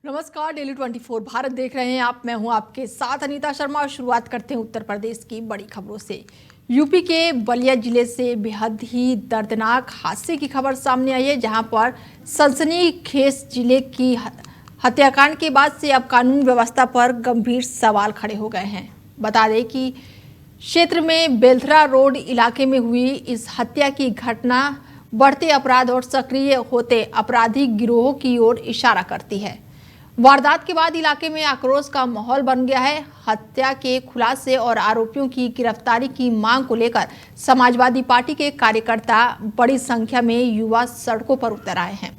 नमस्कार, डेली 24 भारत देख रहे हैं आप। मैं हूं आपके साथ अनीता शर्मा। शुरुआत करते हैं उत्तर प्रदेश की बड़ी खबरों से। यूपी के बलिया जिले से बेहद ही दर्दनाक हादसे की खबर सामने आई है, जहां पर सनसनीखेज जिले की हत्याकांड के बाद से अब कानून व्यवस्था पर गंभीर सवाल खड़े हो गए हैं। बता दें कि क्षेत्र में बेलथरा रोड इलाके में हुई इस हत्या की घटना बढ़ते अपराध और सक्रिय होते आपराधिक गिरोहों की ओर इशारा करती है। वारदात के बाद इलाके में आक्रोश का माहौल बन गया है। हत्या के खुलासे और आरोपियों की गिरफ्तारी की मांग को लेकर समाजवादी पार्टी के कार्यकर्ता बड़ी संख्या में युवा सड़कों पर उतर आए हैं।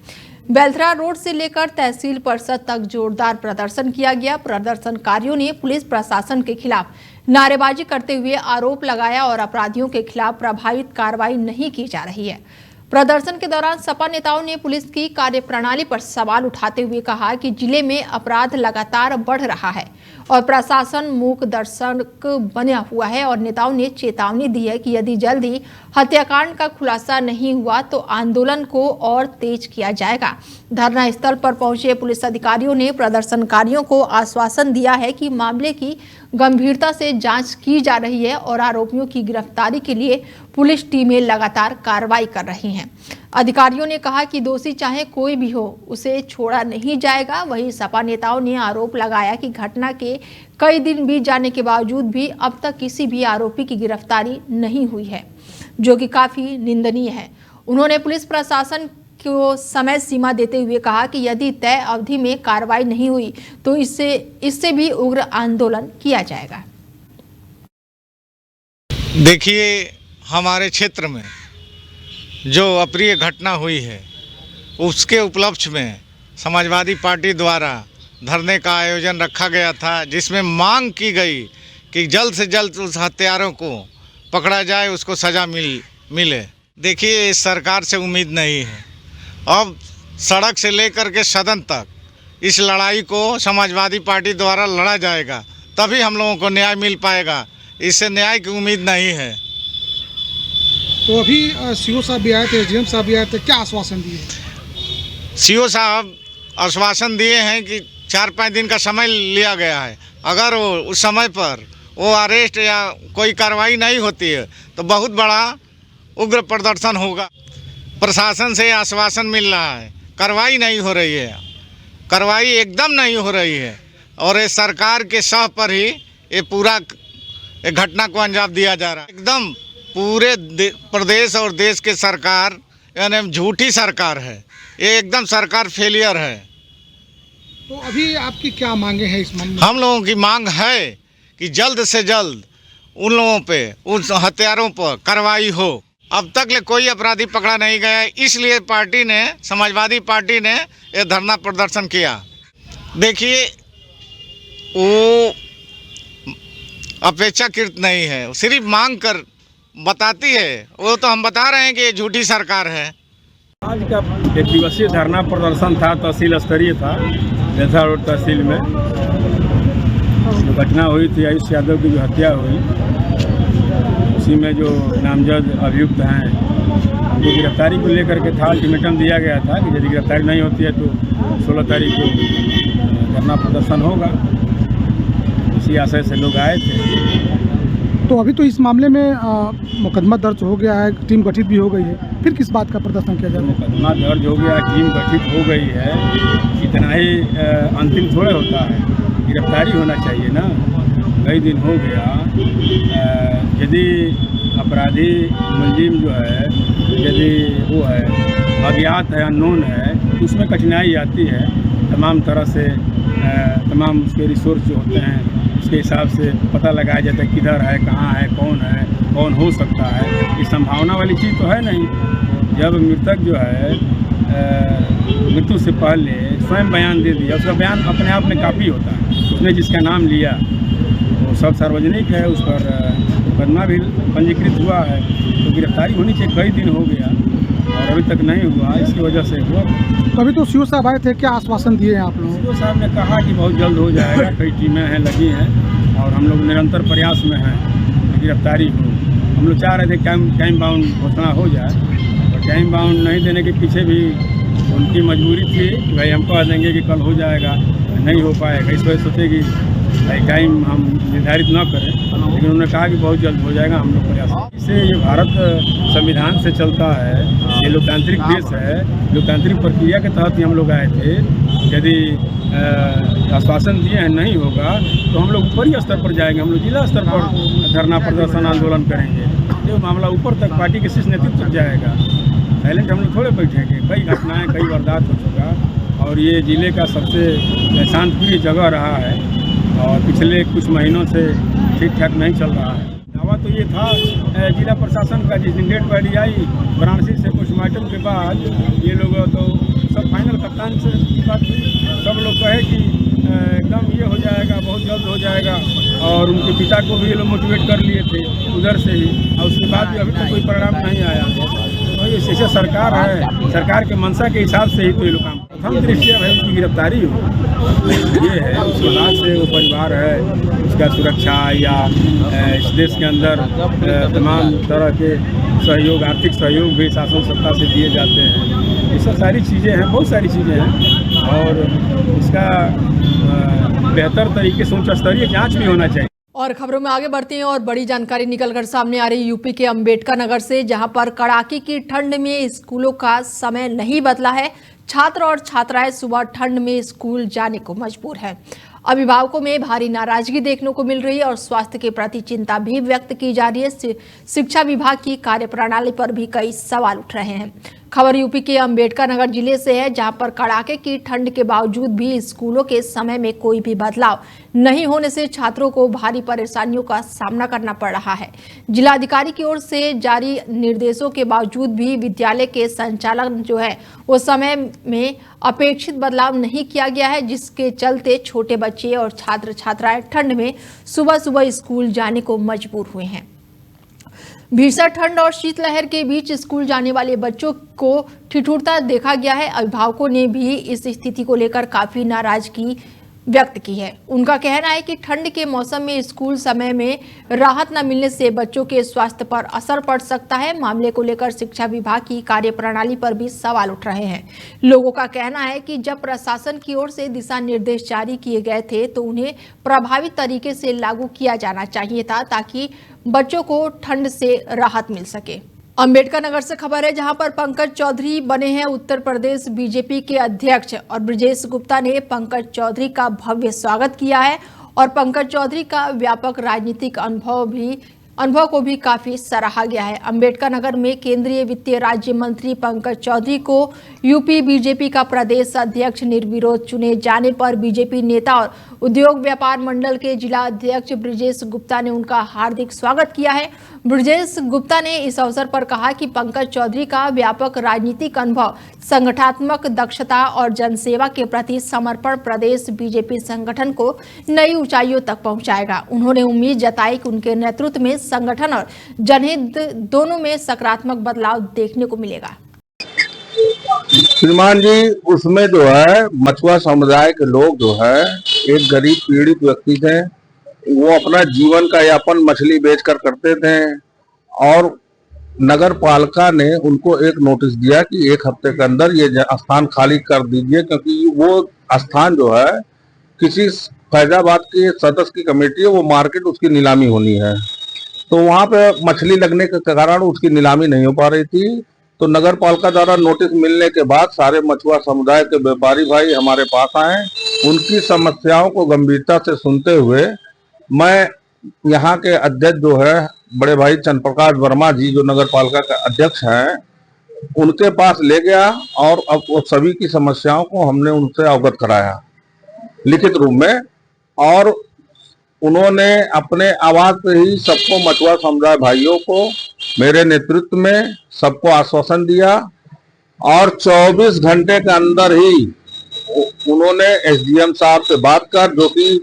बेलथरा रोड से लेकर तहसील परिषद तक जोरदार प्रदर्शन किया गया। प्रदर्शनकारियों ने पुलिस प्रशासन के खिलाफ नारेबाजी करते हुए आरोप लगाया और अपराधियों के खिलाफ प्रभावित कार्रवाई नहीं की जा रही है। प्रदर्शन के दौरान सपा नेताओं ने पुलिस की कार्यप्रणाली पर सवाल उठाते हुए कहा कि जिले में अपराध लगातार बढ़ रहा है और प्रशासन मूक दर्शक बना हुआ है और नेताओं ने चेतावनी दी है कि यदि जल्दी हत्याकांड का खुलासा नहीं हुआ तो आंदोलन को और तेज किया जाएगा। धरना स्थल पर पहुंचे पुलिस अधिकारियों ने प्रदर्शनकारियों को आश्वासन दिया है कि मामले की गंभीरता से जांच की जा रही है और आरोपियों की गिरफ्तारी के लिए पुलिस टीमें लगातार कार्रवाई कर रही हैं। अधिकारियों ने कहा कि दोषी चाहे कोई भी हो, उसे छोड़ा नहीं जाएगा। वहीं सपा नेताओं ने आरोप लगाया कि घटना के कई दिन बीत जाने के बावजूद भी अब तक किसी भी आरोपी की गिरफ्तारी नहीं हुई है, जो कि काफी निंदनीय है। उन्होंने पुलिस प्रशासन को समय सीमा देते हुए कहा कि यदि तय अवधि में कार्रवाई नहीं हुई तो इससे भी उग्र आंदोलन किया जाएगा। देखिए, हमारे क्षेत्र में जो अप्रिय घटना हुई है उसके उपलक्ष्य में समाजवादी पार्टी द्वारा धरने का आयोजन रखा गया था, जिसमें मांग की गई कि जल्द से जल्द उस हत्यारों को पकड़ा जाए, उसको सज़ा मिले। देखिए, इस सरकार से उम्मीद नहीं है। अब सड़क से लेकर के सदन तक इस लड़ाई को समाजवादी पार्टी द्वारा लड़ा जाएगा, तभी हम लोगों को न्याय मिल पाएगा। इससे न्याय की उम्मीद नहीं है। तो अभी सीओ साहब भी आए थे, एसडीएम साहब भी आए थे, क्या आश्वासन दिए? सीओ साहब आश्वासन दिए हैं कि 4-5 दिन का समय लिया गया है। अगर वो उस समय पर वो अरेस्ट या कोई कार्रवाई नहीं होती है तो बहुत बड़ा उग्र प्रदर्शन होगा। प्रशासन से आश्वासन मिल रहा है, कार्रवाई नहीं हो रही है, कार्रवाई एकदम नहीं हो रही है और ये सरकार के सह पर ही ये पूरा घटना को अंजाम दिया जा रहा है। एकदम पूरे प्रदेश और देश के सरकार यानी झूठी सरकार है, ये एकदम सरकार फेलियर है। तो अभी आपकी क्या मांगे हैं इस मामले में? हम लोगों की मांग है कि जल्द से जल्द उन लोगों पे, उन हत्यारों पर कार्रवाई हो। अब तक ले कोई अपराधी पकड़ा नहीं गया, इसलिए पार्टी ने, समाजवादी पार्टी ने ये धरना प्रदर्शन किया। देखिए, वो अपेक्षाकृत नहीं है, सिर्फ मांग कर बताती है। वो तो हम बता रहे हैं कि ये झूठी सरकार है। आज का 1 दिवसीय धरना प्रदर्शन था, तहसील स्तरीय था, बेलथरा रोड तहसील में। जो घटना हुई थी आयुष यादव की, जो हत्या हुई, उसी में जो नामजद अभियुक्त हैं उनको गिरफ्तारी को लेकर के था। अल्टीमेटम दिया गया था कि यदि गिरफ्तारी नहीं होती है तो 16 तारीख को धरना प्रदर्शन होगा। इसी आशय से लोग आए थे। तो अभी तो इस मामले में मुकदमा दर्ज हो गया है, टीम गठित भी हो गई है, फिर किस बात का प्रदर्शन किया जाए? मुकदमा दर्ज हो गया, टीम गठित हो गई है, इतना ही अंतिम थोड़ा होता है, गिरफ्तारी होना चाहिए ना। कई दिन हो गया, यदि अपराधी मुलजिम जो है, यदि वो है अज्ञात है, अननोन है, तो उसमें कठिनाई आती है। तमाम तरह से तमाम उसके रिसोर्स जो होते हैं उसके हिसाब से पता लगाया जाता है किधर है, कहाँ है, कौन हो सकता है। ये संभावना वाली चीज़ तो है नहीं। जब मृतक जो है मृत्यु से पहले स्वयं बयान दे दिया, उसका बयान अपने आप में काफ़ी होता है। उसने जिसका नाम लिया वो सब सार्वजनिक है, उस पर मुकदमा भी पंजीकृत हुआ है, तो गिरफ्तारी होनी चाहिए। कई दिन हो गया और अभी तक नहीं हुआ, इसकी वजह से हुआ। तो अभी तो सीओ साहब आए थे, क्या आश्वासन दिए हैं आप लोग? सीओ साहब ने कहा कि बहुत जल्द हो जाएगा, कई टीमें हैं लगी हैं और हम लोग निरंतर प्रयास में हैं गिरफ्तारी हो। हम लोग चाह रहे थे टाइम बाउंड घोषणा हो जाए, और टाइम बाउंड नहीं देने के पीछे भी उनकी मजबूरी थी कि भाई हम कह देंगे कि कल हो जाएगा, नहीं हो पाएगा, इस वजह सोचे कि भाई टाइम हम निर्धारित न करें, लेकिन उन्होंने कहा कि बहुत जल्द हो जाएगा, हम लोग प्रयास। इससे ये भारत संविधान से चलता है, ये लोकतांत्रिक देश है, लोकतांत्रिक प्रक्रिया के तहत ही हम लोग आए थे। यदि आश्वासन दिए हैं नहीं होगा तो हम लोग ऊपरी स्तर पर जाएंगे, हम लोग जिला स्तर पर धरना प्रदर्शन आंदोलन करेंगे। ये मामला ऊपर तक पार्टी के शीर्ष नेतृत्व तक जाएगा। साइलेंट हम लोग थोड़े बैठेंगे, कई घटनाएं, कई वारदात हो चुका और ये ज़िले का सबसे शांतिप्रिय जगह रहा है और पिछले कुछ महीनों से ठीक ठाक नहीं चल रहा है। दावा तो ये था जिला प्रशासन का, जिस दिन डेट पैडी आई वाराणसी से पोस्टमार्टम के बाद ये लोग तो सब फाइनल कप्तान से की बात हुई, सब लोग कहे कि एकदम ये हो जाएगा, बहुत जल्द हो जाएगा और उनके पिता को भी ये लोग मोटिवेट कर लिए थे उधर से ही, और उसके बाद भी अभी तक कोई परिणाम नहीं आया। तो ये जैसे सरकार है, सरकार के मंशा के हिसाब से ही तो ये लोग काम। प्रथम दृष्टया भाई उनकी गिरफ्तारी हो ये है, उसके बाद से वो परिवार है उसका सुरक्षा या इस देश के अंदर तमाम तरह के सहयोग, आर्थिक सहयोग भी शासन सत्ता से दिए जाते हैं। ये सब सारी चीज़ें हैं, बहुत सारी चीज़ें हैं और इसका बेहतर तरीके से उच्च स्तरीय जाँच भी होना चाहिए। और खबरों में आगे बढ़ते हैं और बड़ी जानकारी निकलकर सामने आ रही यूपी के अंबेडकर नगर से, जहां पर कड़ाके की ठंड में स्कूलों का समय नहीं बदला है। छात्र और छात्राएं सुबह ठंड में स्कूल जाने को मजबूर हैं। अभिभावकों में भारी नाराजगी देखने को मिल रही है और स्वास्थ्य के प्रति चिंता भी व्यक्त की जा रही है। शिक्षा विभाग की कार्यप्रणाली पर भी कई सवाल उठ रहे हैं। खबर यूपी के अंबेडकर नगर जिले से है, जहां पर कड़ाके की ठंड के बावजूद भी स्कूलों के समय में कोई भी बदलाव नहीं होने से छात्रों को भारी परेशानियों का सामना करना पड़ रहा है। जिलाधिकारी की ओर से जारी निर्देशों के बावजूद भी विद्यालय के संचालन जो है वो समय में अपेक्षित बदलाव नहीं किया गया है, जिसके चलते छोटे बच्चे और छात्र छात्राएं ठंड में सुबह सुबह स्कूल जाने को मजबूर हुए हैं। भीषण ठंड और शीतलहर के बीच स्कूल जाने वाले बच्चों को ठिठुरता देखा गया है। अभिभावकों ने भी इस स्थिति को लेकर काफी नाराजगी व्यक्त की है। उनका कहना है कि ठंड के मौसम में स्कूल समय में राहत न मिलने से बच्चों के स्वास्थ्य पर असर पड़ सकता है। मामले को लेकर शिक्षा विभाग की कार्यप्रणाली पर भी सवाल उठ रहे हैं। लोगों का कहना है कि जब प्रशासन की ओर से दिशा निर्देश जारी किए गए थे तो उन्हें प्रभावी तरीके से लागू किया जाना चाहिए था, ताकि बच्चों को ठंड से राहत मिल सके। अंबेडकर नगर से खबर है, जहां पर पंकज चौधरी बने हैं उत्तर प्रदेश बीजेपी के अध्यक्ष और ब्रजेश गुप्ता ने पंकज चौधरी का भव्य स्वागत किया है और पंकज चौधरी का व्यापक राजनीतिक अनुभव को भी काफी सराहा गया है। अंबेडकर नगर में केंद्रीय वित्तीय राज्य मंत्री पंकज चौधरी को यूपी बीजेपी का प्रदेश अध्यक्ष निर्विरोध चुने जाने पर बीजेपी नेता और उद्योग व्यापार मंडल के जिला अध्यक्ष ब्रजेश गुप्ता ने उनका हार्दिक स्वागत किया है। ब्रजेश गुप्ता ने इस अवसर पर कहा कि पंकज चौधरी का व्यापक राजनीतिक अनुभव, संगठनात्मक दक्षता और जनसेवा के प्रति समर्पण प्रदेश बीजेपी संगठन को नई ऊंचाइयों तक पहुंचाएगा। उन्होंने उम्मीद जताई कि उनके नेतृत्व में संगठन और जनहित दोनों में सकारात्मक बदलाव देखने को मिलेगा। श्रीमान जी, उसमें जो है मछुआ समुदाय के लोग जो है एक गरीब पीड़ित व्यक्ति थे, वो अपना जीवन का यापन मछली बेचकर करते थे और नगर पालिका ने उनको एक नोटिस दिया कि 1 हफ्ते के अंदर ये स्थान खाली कर दीजिए, क्योंकि वो स्थान जो है किसी फैजाबाद के सदस्य की कमेटी है, वो मार्केट उसकी नीलामी होनी है, तो वहां पे मछली लगने के कारण उसकी नीलामी नहीं हो पा रही थी। तो नगर पालिका द्वारा नोटिस मिलने के बाद सारे मछुआ समुदाय के व्यापारी भाई हमारे पास आए, उनकी समस्याओं को गंभीरता से सुनते हुए मैं यहाँ के अध्यक्ष जो है बड़े भाई चंद्र प्रकाश वर्मा जी, जो नगर पालिका के अध्यक्ष हैं, उनके पास ले गया और अब वो सभी की समस्याओं को हमने उनसे अवगत कराया लिखित रूप में, और उन्होंने अपने आवाज से ही सबको, मछुआ समुदाय भाइयों को, मेरे नेतृत्व में सबको आश्वासन दिया और 24 घंटे के अंदर ही उन्होंने एसडीएम साहब से बात कर, जो कि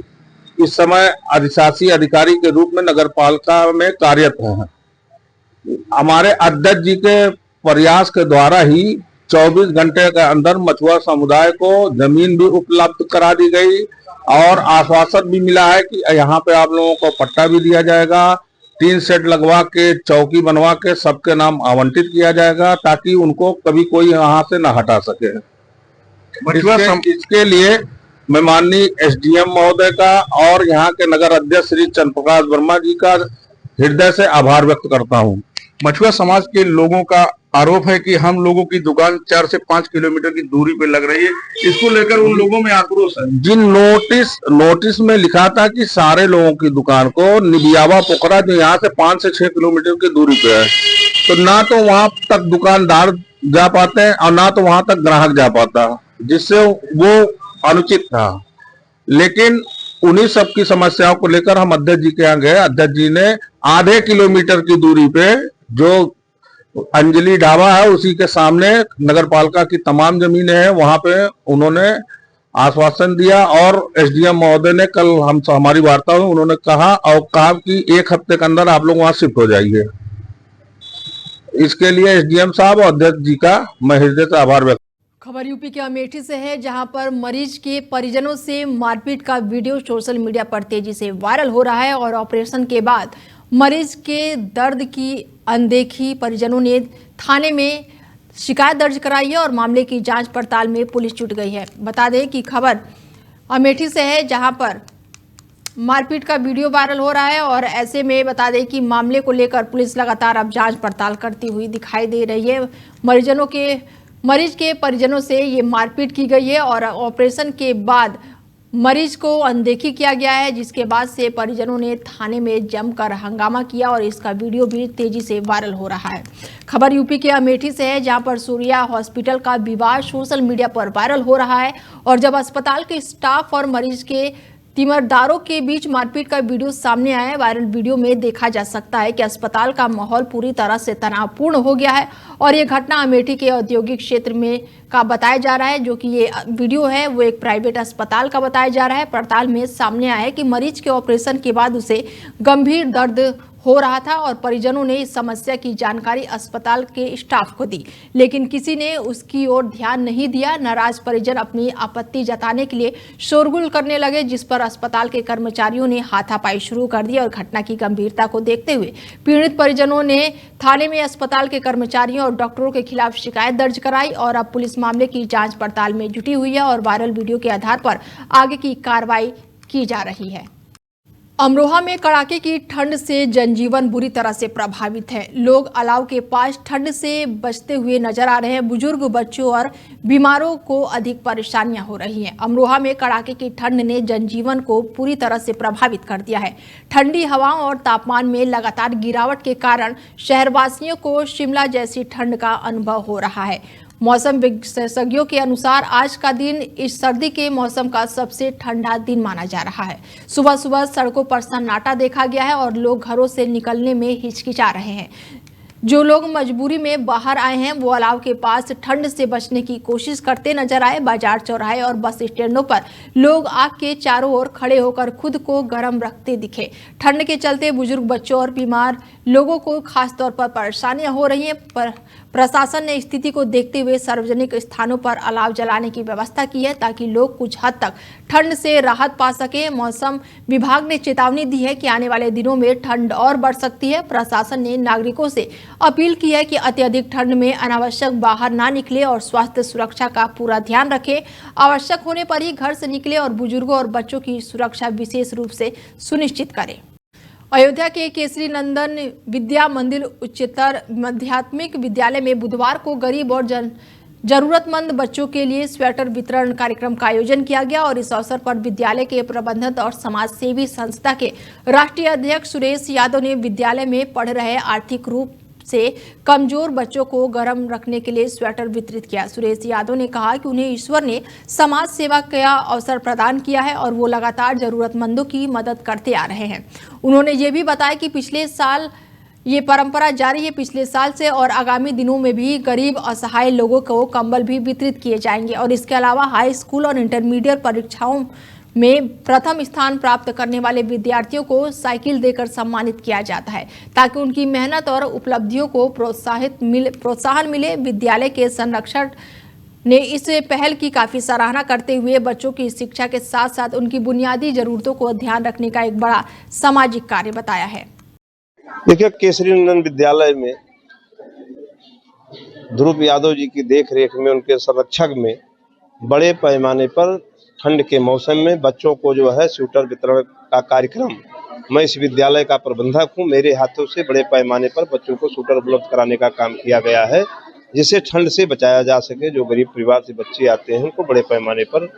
इस समय अधिशासी अधिकारी के रूप में नगर पालिका में कार्यरत हैं, हमारे अध्यक्ष जी के प्रयास के द्वारा ही 24 घंटे के अंदर मछुआ समुदाय को जमीन भी उपलब्ध करा दी गई और आश्वासन भी मिला है कि यहाँ पे आप लोगों को पट्टा भी दिया जाएगा, 3 सेट लगवा के चौकी बनवा के सबके नाम आवंटित किया जाएगा, ताकि उनको कभी कोई यहाँ से न हटा सके। इसके लिए मैं माननीय एसडीएम महोदय का और यहाँ के नगर अध्यक्ष श्री चंद्रप्रकाश वर्मा जी का हृदय से आभार व्यक्त करता हूँ। मछुआ समाज के लोगों का आरोप है कि हम लोगों की दुकान 4 से 5 किलोमीटर की दूरी पे लग रही है, इसको लेकर उन लोगों में आक्रोश है। जिन नोटिस में लिखा था कि सारे लोगों की दुकान को निबियावा पोखरा जो यहाँ से 5 से 6 किलोमीटर की दूरी पे है, तो ना तो वहां तक दुकानदार जा पाते हैं और ना तो वहां तक ग्राहक जा पाता, जिससे वो अनुचित था। लेकिन उन्हीं सब की समस्याओं को लेकर हम अध्यक्ष जी के यहाँ गए। अध्यक्ष जी ने आधे किलोमीटर की दूरी पे जो अंजलि ढाबा है उसी के सामने नगरपालिका की तमाम जमीनें हैं, वहां पे उन्होंने आश्वासन दिया और एसडीएम महोदय ने कल हमारी वार्ता में उन्होंने कहा कि 1 हफ्ते के अंदर आप लोग वहां शिफ्ट हो जाइए। इसके लिए एसडीएम साहब और अध्यक्ष जी का मैं हृदय से आभार व्यक्त। खबर यूपी के अमेठी से है, जहां पर मरीज के परिजनों से मारपीट का वीडियो सोशल मीडिया पर तेजी से वायरल हो रहा है और ऑपरेशन के बाद मरीज के दर्द की अनदेखी परिजनों ने थाने में शिकायत दर्ज कराई है और मामले की जांच पड़ताल में पुलिस जुट गई है। बता दें कि खबर अमेठी से है, जहां पर मारपीट का वीडियो वायरल हो रहा है और ऐसे में बता दें कि मामले को लेकर पुलिस लगातार अब जांच पड़ताल करती हुई दिखाई दे रही है। मरीज के परिजनों से ये मारपीट की गई है और ऑपरेशन के बाद मरीज को अनदेखी किया गया है, जिसके बाद से परिजनों ने थाने में जमकर हंगामा किया और इसका वीडियो भी तेजी से वायरल हो रहा है। खबर यूपी के अमेठी से है, जहां पर सूर्या हॉस्पिटल का विवाद सोशल मीडिया पर वायरल हो रहा है और जब अस्पताल के स्टाफ और मरीज के तीमारदारों के बीच मारपीट का वीडियो सामने आया है। वायरल वीडियो में देखा जा सकता है कि अस्पताल का माहौल पूरी तरह से तनावपूर्ण हो गया है और ये घटना अमेठी के औद्योगिक क्षेत्र में का बताया जा रहा है। जो कि ये वीडियो है वो एक प्राइवेट अस्पताल का बताया जा रहा है। पड़ताल में सामने आया है कि मरीज के ऑपरेशन के बाद उसे गंभीर दर्द हो रहा था और परिजनों ने इस समस्या की जानकारी अस्पताल के स्टाफ को दी, लेकिन किसी ने उसकी ओर ध्यान नहीं दिया। नाराज परिजन अपनी आपत्ति जताने के लिए शोरगुल करने लगे, जिस पर अस्पताल के कर्मचारियों ने हाथापाई शुरू कर दी और घटना की गंभीरता को देखते हुए पीड़ित परिजनों ने थाने में अस्पताल के कर्मचारियों और डॉक्टरों के खिलाफ शिकायत दर्ज कराई और अब पुलिस मामले की जांच पड़ताल में जुटी हुई है और वायरल वीडियो के आधार पर आगे की कार्रवाई की जा रही है। अमरोहा में कड़ाके की ठंड से जनजीवन बुरी तरह से प्रभावित है। लोग अलाव के पास ठंड से बचते हुए नजर आ रहे हैं। बुजुर्ग, बच्चों और बीमारों को अधिक परेशानियां हो रही हैं। अमरोहा में कड़ाके की ठंड ने जनजीवन को पूरी तरह से प्रभावित कर दिया है। ठंडी हवाओं और तापमान में लगातार गिरावट के कारण शहरवासियों को शिमला जैसी ठंड का अनुभव हो रहा है। मौसम विशेषज्ञों के अनुसार आज का दिन इस सर्दी के मौसम का सबसे ठंडा दिन माना जा रहा है। सुबह सुबह सड़कों पर सन्नाटा देखा गया है और लोग घरों से निकलने में हिचकिचा रहे हैं। जो लोग मजबूरी में बाहर आए हैं वो अलाव के पास ठंड से बचने की कोशिश करते नजर आए। बाजार, चौराहे और बस स्टैंडों पर लोग आग के चारों ओर खड़े होकर खुद को गर्म रखते दिखे। ठंड के चलते बुजुर्ग, बच्चों और बीमार लोगों को खास तौर पर परेशानियां हो रही हैं। पर प्रशासन ने स्थिति को देखते हुए सार्वजनिक स्थानों पर अलाव जलाने की व्यवस्था की है ताकि लोग कुछ हद तक ठंड से राहत पा सके। मौसम विभाग ने चेतावनी दी है कि आने वाले दिनों में ठंड और बढ़ सकती है। प्रशासन ने नागरिकों से अपील की है कि अत्यधिक ठंड में अनावश्यक बाहर ना निकले और स्वास्थ्य सुरक्षा का पूरा ध्यान रखें। आवश्यक होने पर ही घर से निकले और बुजुर्गों और बच्चों की सुरक्षा विशेष रूप से सुनिश्चित करें। अयोध्या के केसरी नंदन विद्या मंदिर उच्चतर माध्यमिक विद्यालय में बुधवार को गरीब और जरूरतमंद बच्चों के लिए स्वेटर वितरण कार्यक्रम का आयोजन किया गया और इस अवसर पर विद्यालय के प्रबंधक और समाज सेवी संस्था के राष्ट्रीय अध्यक्ष सुरेश यादव ने विद्यालय में पढ़ रहे आर्थिक रूप से कमजोर बच्चों को गर्म रखने के लिए स्वेटर वितरित किया। सुरेश यादव ने कहा कि उन्हें ईश्वर ने समाज सेवा का अवसर प्रदान किया है और वो लगातार जरूरतमंदों की मदद करते आ रहे हैं। उन्होंने ये भी बताया कि पिछले साल ये परंपरा जारी है पिछले साल से और आगामी दिनों में भी गरीब असहाय लोगों को कंबल भी वितरित किए जाएंगे और इसके अलावा हाई स्कूल और इंटरमीडिएट परीक्षाओं में प्रथम स्थान प्राप्त करने वाले विद्यार्थियों को साइकिल देकर सम्मानित किया जाता है ताकि उनकी मेहनत और उपलब्धियों को प्रोत्साहन मिले। विद्यालय के संरक्षक ने इस पहल की काफी सराहना करते हुए बच्चों की शिक्षा के साथ साथ उनकी बुनियादी जरूरतों को ध्यान रखने का एक बड़ा सामाजिक कार्य बताया है। देखिए, केसरी नंदन विद्यालय में ध्रुव यादव जी की देखरेख में, उनके संरक्षक में बड़े पैमाने पर ठंड के मौसम में बच्चों को जो है स्वेटर वितरण का कार्यक्रम, मैं इस विद्यालय का प्रबंधक हूं, मेरे हाथों से बड़े पैमाने पर बच्चों को स्वेटर उपलब्ध कराने का काम किया गया है, जिससे ठंड से बचाया जा सके। जो गरीब परिवार से बच्चे आते हैं उनको बड़े पैमाने पर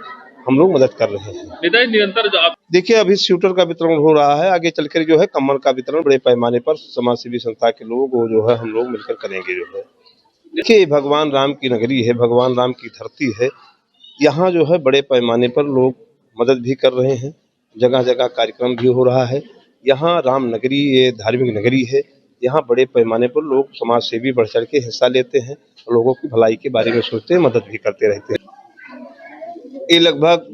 हम लोग मदद कर रहे हैं। निरंतर देखिए, अभी स्वेटर का वितरण हो रहा है, आगे चलकर जो है कम्बल का वितरण बड़े पैमाने पर समाज सेवी संस्था के लोग वो जो है हम लोग मिलकर करेंगे। जो है देखिए, भगवान राम की नगरी है, भगवान राम की धरती है, यहाँ जो है बड़े पैमाने पर लोग मदद भी कर रहे हैं, जगह जगह कार्यक्रम भी हो रहा है। यहाँ राम नगरी, ये धार्मिक नगरी है, यहाँ बड़े पैमाने पर लोग समाज सेवी बढ़ चढ़ के हिस्सा लेते हैं, लोगों की भलाई के बारे में सोचते हैं, मदद भी करते रहते हैं। ये लगभग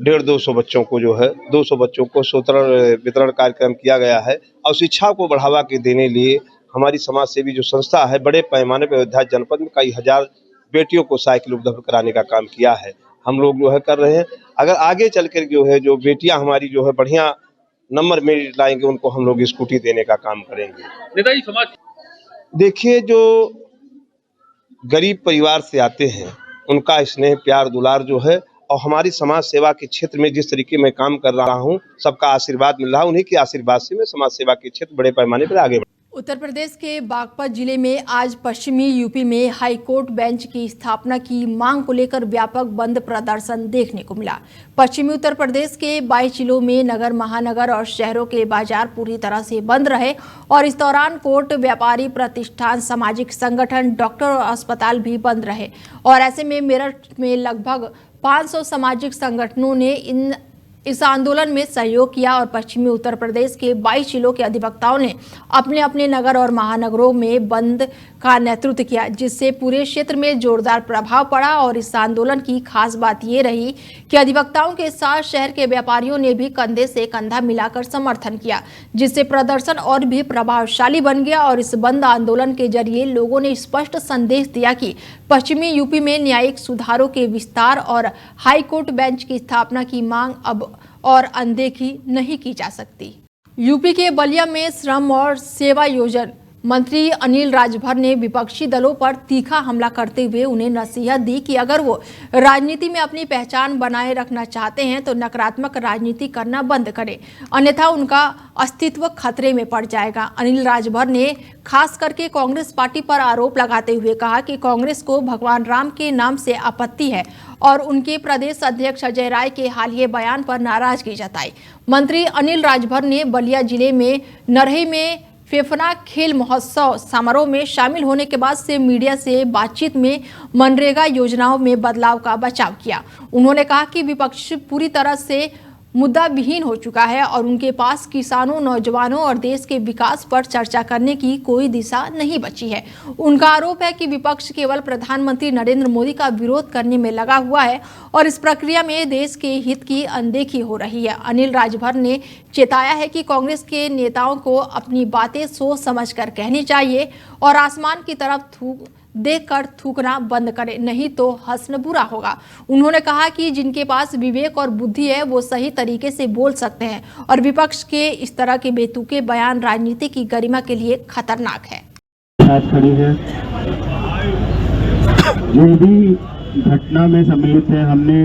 150-200 बच्चों को जो है 200 बच्चों को स्वेटर वितरण कार्यक्रम किया गया है। और शिक्षा को बढ़ावा के देने लिए हमारी समाज सेवी जो संस्था है, बड़े पैमाने पर अयोध्या जनपद में कई हजार बेटियों को साइकिल उपलब्ध कराने का काम किया है, हम लोग जो है कर रहे हैं। अगर आगे चलकर जो है जो बेटियां हमारी जो है बढ़िया नंबर में लाएंगे, उनको हम लोग स्कूटी देने का काम करेंगे। नेताजी समाज देखिए, जो गरीब परिवार से आते हैं उनका स्नेह प्यार दुलार जो है, और हमारी समाज सेवा के क्षेत्र में जिस तरीके मैं काम कर रहा हूं, सबका आशीर्वाद मिल रहा है, उन्हीं के आशीर्वाद से मैं समाज सेवा के क्षेत्र बड़े पैमाने पर आगे बढ़। उत्तर प्रदेश के बागपत जिले में आज पश्चिमी यूपी में हाईकोर्ट बेंच की स्थापना की मांग को लेकर व्यापक बंद प्रदर्शन देखने को मिला। पश्चिमी उत्तर प्रदेश के 22 जिलों में नगर, महानगर और शहरों के बाजार पूरी तरह से बंद रहे और इस दौरान कोर्ट, व्यापारी प्रतिष्ठान, सामाजिक संगठन, डॉक्टर और अस्पताल भी बंद रहे। और ऐसे में मेरठ में लगभग 500 सामाजिक संगठनों ने इस आंदोलन में सहयोग किया और पश्चिमी उत्तर प्रदेश के 22 जिलों के अधिवक्ताओं ने अपने अपने नगर और महानगरों में बंद का नेतृत्व किया, जिससे पूरे क्षेत्र में जोरदार प्रभाव पड़ा। और इस आंदोलन की खास बात ये रही कि अधिवक्ताओं के साथ शहर के व्यापारियों ने भी कंधे से कंधा मिलाकर समर्थन किया, जिससे प्रदर्शन और भी प्रभावशाली बन गया। और इस बंद आंदोलन के जरिए लोगों ने स्पष्ट संदेश दिया कि पश्चिमी यूपी में न्यायिक सुधारों के विस्तार और हाईकोर्ट बेंच की स्थापना की मांग अब और अनदेखी नहीं की जा सकती। यूपी के बलिया में श्रम और सेवा योजन मंत्री अनिल राजभर ने विपक्षी दलों पर तीखा हमला करते हुए उन्हें नसीहत दी कि अगर वो राजनीति में अपनी पहचान बनाए रखना चाहते हैं तो नकारात्मक राजनीति करना बंद करें, अन्यथा उनका अस्तित्व खतरे में पड़ जाएगा। अनिल राजभर ने खास करके कांग्रेस पार्टी पर आरोप लगाते हुए कहा कि कांग्रेस को भगवान राम के नाम से आपत्ति है और उनके प्रदेश अध्यक्ष अजय राय के हालिया बयान पर नाराजगी जताई। मंत्री अनिल राजभर ने बलिया जिले में नरही में फेफना खेल महोत्सव समारोह में शामिल होने के बाद से मीडिया से बातचीत में मनरेगा योजनाओं में बदलाव का बचाव किया। उन्होंने कहा कि विपक्ष पूरी तरह से मुद्दा विहीन हो चुका है और उनके पास किसानों, नौजवानों और देश के विकास पर चर्चा करने की कोई दिशा नहीं बची है। उनका आरोप है कि विपक्ष केवल प्रधानमंत्री नरेंद्र मोदी का विरोध करने में लगा हुआ है और इस प्रक्रिया में देश के हित की अनदेखी हो रही है। अनिल राजभर ने चेताया है कि कांग्रेस के नेताओं को अपनी बातें सोच समझकर कहनी चाहिए और आसमान की तरफ देखकर थूकना बंद करें, नहीं तो हस्न बुरा होगा। उन्होंने कहा कि जिनके पास विवेक और बुद्धि है वो सही तरीके से बोल सकते हैं और विपक्ष के इस तरह के बेतुके बयान राजनीति की गरिमा के लिए खतरनाक है। खड़ी है जो भी घटना में सम्मिलित है, हमने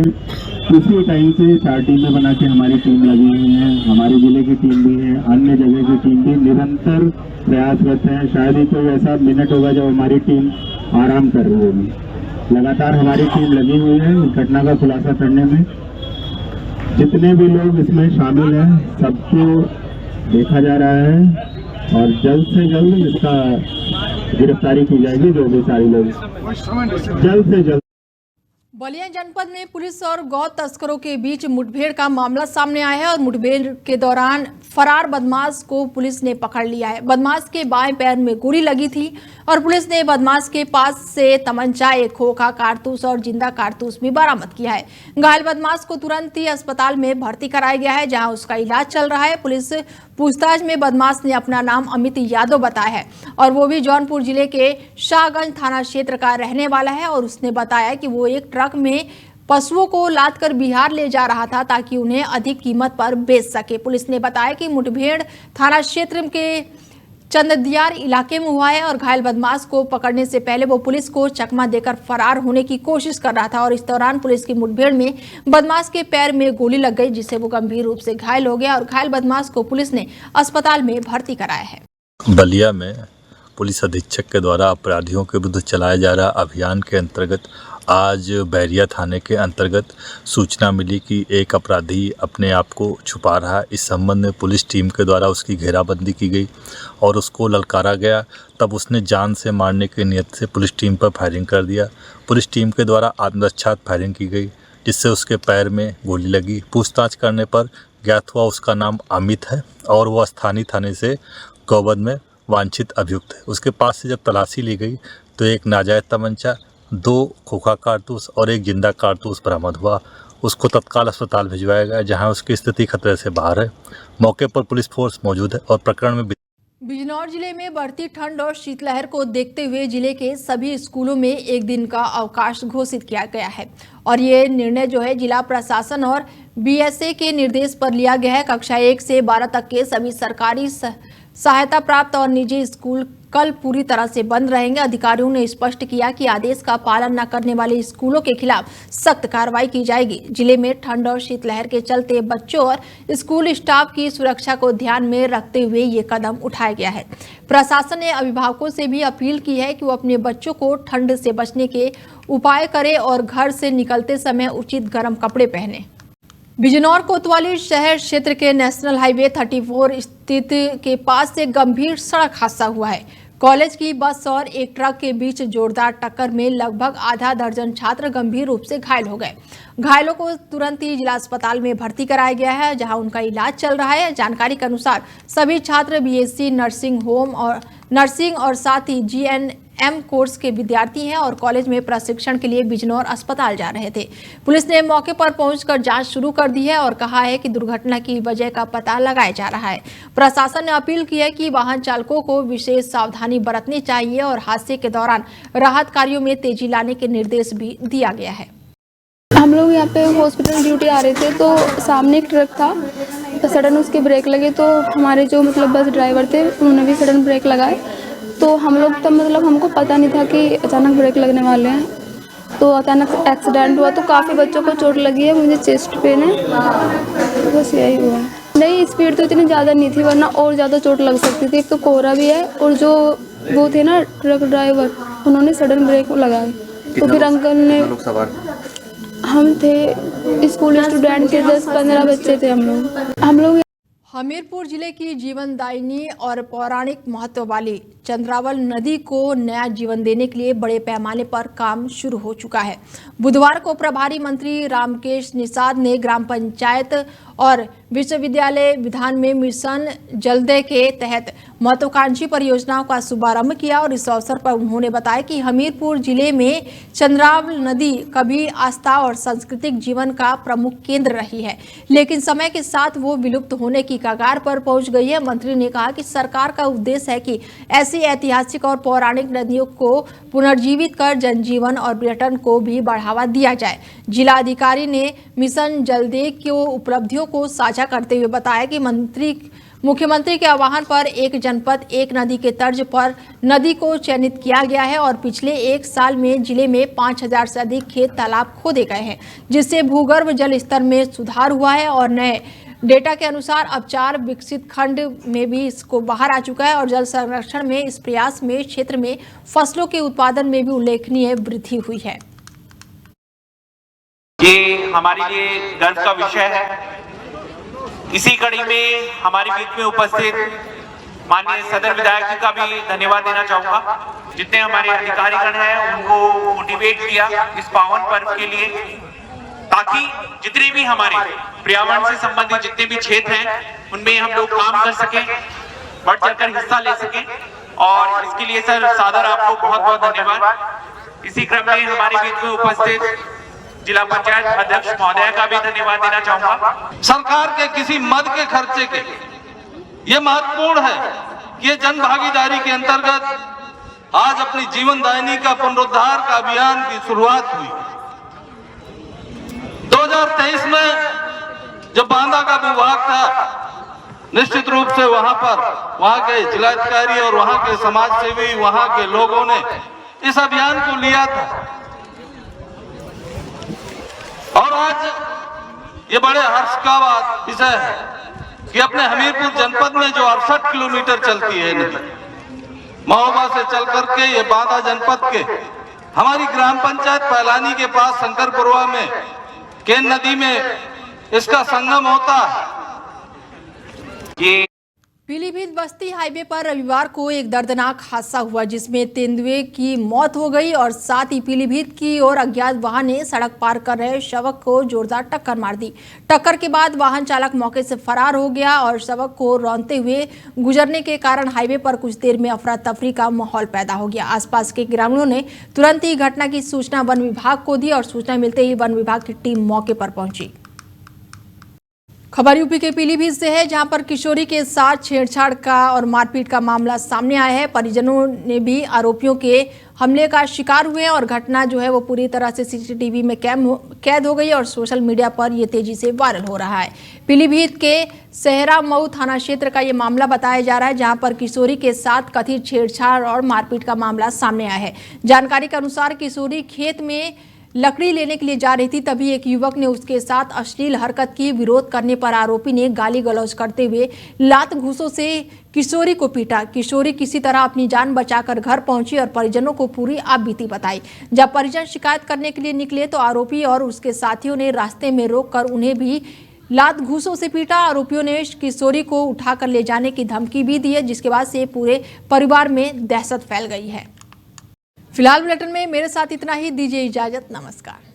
उसी टाइम से 4 टीमें बना के हमारी टीम लगी हुई है, हमारे जिले की टीम भी है, अन्य जगह की टीम भी निरंतर प्रयासरत है। शायद ही कोई ऐसा मिनट होगा जब हमारी टीम आराम कर रही होगी। लगातार हमारी टीम लगी हुई है इस घटना का खुलासा करने में। जितने भी लोग इसमें शामिल हैं सबको देखा जा रहा है और जल्द से जल्द इसका गिरफ्तारी की जाएगी। जो भी सारे लोग जल्द से जल्द। बलिया जनपद में पुलिस और गौ तस्करों के बीच मुठभेड़ का मामला सामने आया है और मुठभेड़ के दौरान फरार बदमाश को पुलिस ने पकड़ लिया है। बदमाश के बाएं पैर में गोली लगी थी और पुलिस ने बदमाश के पास से तमंचा, एक खोखा कारतूस और जिंदा कारतूस भी बरामद किया है। घायल बदमाश को तुरंत ही अस्पताल में भर्ती कराया गया है, जहां उसका इलाज चल रहा है। पुलिस पूछताछ में बदमाश ने अपना नाम अमित यादव बताया है और वो भी जौनपुर जिले के शाहगंज थाना क्षेत्र का रहने वाला है और उसने बताया कि वो एक ट्रक में पशुओं को लादकर बिहार ले जा रहा था ताकि उन्हें अधिक कीमत पर बेच सके। पुलिस ने बताया कि मुठभेड़ थाना क्षेत्र के चंददियार इलाके में हुआ है और घायल बदमाश को पकड़ने से पहले वो पुलिस को चकमा देकर फरार होने की कोशिश कर रहा था और इस दौरान पुलिस की मुठभेड़ में बदमाश के पैर में गोली लग गई, जिससे वो गंभीर रूप से घायल हो गया और घायल बदमाश को पुलिस ने अस्पताल में भर्ती कराया है। बलिया में पुलिस अधीक्षक के द्वारा अपराधियों के विरुद्ध चलाए जा रहा अभियान के अंतर्गत आज बैरिया थाने के अंतर्गत सूचना मिली कि एक अपराधी अपने आप को छुपा रहा है। इस संबंध में पुलिस टीम के द्वारा उसकी घेराबंदी की गई और उसको ललकारा गया। तब उसने जान से मारने की नियत से पुलिस टीम पर फायरिंग कर दिया। पुलिस टीम के द्वारा आत्मरक्षा फायरिंग की गई, जिससे उसके पैर में गोली लगी। पूछताछ करने पर ज्ञात हुआ उसका नाम अमित है और वह स्थानीय थाने से गौवध में वांछित अभियुक्त है। उसके पास से जब तलाशी ली गई तो एक नाजायज तमंचा, 2 खोखा कारतूस और एक जिंदा कारतूस बरामद हुआ। उसको तत्काल अस्पताल भिजवाया गया, जहां उसकी स्थिति खतरे से बाहर है। मौके पर पुलिस फोर्स मौजूद है और प्रकरण में बिजनौर जिले में बढ़ती ठंड और शीतलहर को देखते हुए जिले के सभी स्कूलों में एक दिन का अवकाश घोषित किया गया है और ये निर्णय जो है जिला प्रशासन और बीएसए के निर्देश पर लिया गया है। कक्षा 1 से 12 तक के सभी सरकारी सहायता प्राप्त और निजी स्कूल कल पूरी तरह से बंद रहेंगे। अधिकारियों ने स्पष्ट किया कि आदेश का पालन न करने वाले स्कूलों के खिलाफ सख्त कार्रवाई की जाएगी। जिले में ठंड और शीतलहर के चलते बच्चों और स्कूल स्टाफ की सुरक्षा को ध्यान में रखते हुए ये कदम उठाया गया है। प्रशासन ने अभिभावकों से भी अपील की है कि वो अपने बच्चों को ठंड से बचने के उपाय करें और घर से निकलते समय उचित गर्म कपड़े पहने। बिजनौर कोतवाली शहर क्षेत्र के नेशनल हाईवे 34 स्थित के पास से गंभीर सड़क हादसा हुआ है। कॉलेज की बस और एक ट्रक के बीच जोरदार टक्कर में लगभग आधा दर्जन छात्र गंभीर रूप से घायल हो गए। घायलों को तुरंत ही जिला अस्पताल में भर्ती कराया गया है, जहां उनका इलाज चल रहा है। जानकारी के अनुसार सभी छात्र बीएससी नर्सिंग और साथ ही जीएनएम कोर्स के विद्यार्थी हैं और कॉलेज में प्रशिक्षण के लिए बिजनौर अस्पताल जा रहे थे। पुलिस ने मौके पर पहुंचकर जांच शुरू कर दी है और कहा है कि दुर्घटना की वजह का पता लगाया जा रहा है। प्रशासन ने अपील की है कि वाहन चालकों को विशेष सावधानी बरतनी चाहिए और हादसे के दौरान राहत कार्यों में तेजी लाने के निर्देश भी दिया गया है। हम लोग यहाँ पे हॉस्पिटल ड्यूटी आ रहे थे तो सामने एक ट्रक था, तो सडन उसके ब्रेक लगे तो हमारे जो बस ड्राइवर थे उन्होंने भी सडन ब्रेक लगाए। तो हम लोग तब हमको पता नहीं था कि अचानक ब्रेक लगने वाले हैं, तो अचानक एक्सीडेंट हुआ। तो काफ़ी बच्चों को चोट लगी है, मुझे चेस्ट पेन है, बस यही हुआ। नहीं, स्पीड तो इतनी ज़्यादा नहीं थी, वरना और ज़्यादा चोट लग सकती थी। एक तो कोहरा भी है और जो वो थे ना ट्रक ड्राइवर, उन्होंने सडन ब्रेक लगाए। तो फिर अंकल ने, हम थे स्कूल स्टूडेंट के 10-15 बच्चे थे हम लोग। हमीरपुर जिले की जीवनदायिनी और पौराणिक महत्व वाली चंद्रावल नदी को नया जीवन देने के लिए बड़े पैमाने पर काम शुरू हो चुका है। बुधवार को प्रभारी मंत्री रामकेश निषाद ने ग्राम पंचायत और विश्वविद्यालय विधान में मिशन जलदय के तहत महत्वाकांक्षी परियोजनाओं का शुभारंभ किया और इस अवसर पर उन्होंने बताया कि हमीरपुर जिले में चंद्रावल नदी कभी आस्था और सांस्कृतिक जीवन का प्रमुख केंद्र रही है, लेकिन समय के साथ वो विलुप्त होने की कगार पर पहुंच गई है। मंत्री ने कहा कि सरकार का उद्देश्य है कि ऐसी ऐतिहासिक और पौराणिक नदियों को पुनर्जीवित कर जनजीवन और पर्यटन को भी बढ़ावा दिया जाए। जिला अधिकारी ने मिशन जलदय की उपलब्धियों को साझा करते हुए बताया कि मुख्यमंत्री के आह्वान पर एक जनपद एक नदी के तर्ज पर नदी को चयनित किया गया है और पिछले 1 साल में जिले में 5000 से अधिक खेत तालाब खोदे गए हैं, जिससे भूगर्भ जल स्तर में सुधार हुआ है और नए डेटा के अनुसार अब 4 विकसित खंड में भी इसको बाहर आ चुका है और जल संरक्षण में इस प्रयास में क्षेत्र में फसलों के उत्पादन में भी उल्लेखनीय वृद्धि हुई है। ये हमारे लिए गर्व का विषय है। इसी कड़ी में हमारे बीच में उपस्थित माननीय सदर विधायक जी का भी धन्यवाद देना चाहूंगा, जितने हमारे अधिकारीगण हैं उनको मोटिवेट किया इस पावन पर्व के लिए, ताकि जितने भी हमारे पर्यावरण से संबंधित जितने भी क्षेत्र हैं उनमें हम लोग काम कर सकें, बढ़ चढ़कर हिस्सा ले सकें। और इसके लिए सर सादर आपको बहुत बहुत धन्यवाद। इसी क्रम में हमारे बीच में उपस्थित जिला पंचायत अध्यक्ष महोदय का भी धन्यवाद देना चाहूंगा। सरकार के किसी मद के खर्चे के ये महत्वपूर्ण है कि ये जन भागीदारी के अंतर्गत आज अपनी जीवनदायिनी का पुनरुद्धार का अभियान की शुरुआत हुई। 2023 में जब बांदा का विभाग था निश्चित रूप से वहां पर वहां के जिलाधिकारी और वहां के समाज सेवी, वहां के लोगों ने इस अभियान को लिया था। और आज ये बड़े हर्ष का विषय है कि अपने हमीरपुर जनपद में जो 68 किलोमीटर चलती है नदी, महोबा से चल करके ये बांदा जनपद के हमारी ग्राम पंचायत पैलानी के पास शंकरपुरवा में केन नदी में इसका संगम होता है। पीलीभीत बस्ती हाईवे पर रविवार को एक दर्दनाक हादसा हुआ जिसमें तेंदुए की मौत हो गई और साथ ही पीलीभीत की ओर अज्ञात वाहन ने सड़क पार कर रहे शवक को जोरदार टक्कर मार दी। टक्कर के बाद वाहन चालक मौके से फरार हो गया और शवक को रौंदते हुए गुजरने के कारण हाईवे पर कुछ देर में अफरा तफरी का माहौल पैदा हो गया। आसपास के ग्रामीणों ने तुरंत ही घटना की सूचना वन विभाग को दी और सूचना मिलते ही वन विभाग की टीम मौके पर पहुंची। खबर यूपी के पीलीभीत से है, जहां पर किशोरी के साथ छेड़छाड़ का और मारपीट का मामला सामने आया है। परिजनों ने भी आरोपियों के हमले का शिकार हुए हैं और घटना जो है वो पूरी तरह से सीसीटीवी में कैद हो गई और सोशल मीडिया पर ये तेजी से वायरल हो रहा है। पीलीभीत के सहरा मऊ थाना क्षेत्र का ये मामला बताया जा रहा है, जहां पर किशोरी के साथ कथित छेड़छाड़ और मारपीट का मामला सामने आया है। जानकारी के अनुसार किशोरी खेत में लकड़ी लेने के लिए जा रही थी, तभी एक युवक ने उसके साथ अश्लील हरकत की। विरोध करने पर आरोपी ने गाली गलौज करते हुए लात घूंसों से किशोरी को पीटा। किशोरी किसी तरह अपनी जान बचाकर घर पहुंची और परिजनों को पूरी आपबीती बताई। जब परिजन शिकायत करने के लिए निकले तो आरोपी और उसके साथियों ने रास्ते में रोककर उन्हें भी लात घूंसों से पीटा। आरोपियों ने किशोरी को उठाकर ले जाने की धमकी भी दी है, जिसके बाद से पूरे परिवार में दहशत फैल गई है। फिलहाल बुलेटिन में मेरे साथ इतना ही। दीजिए इजाजत, नमस्कार।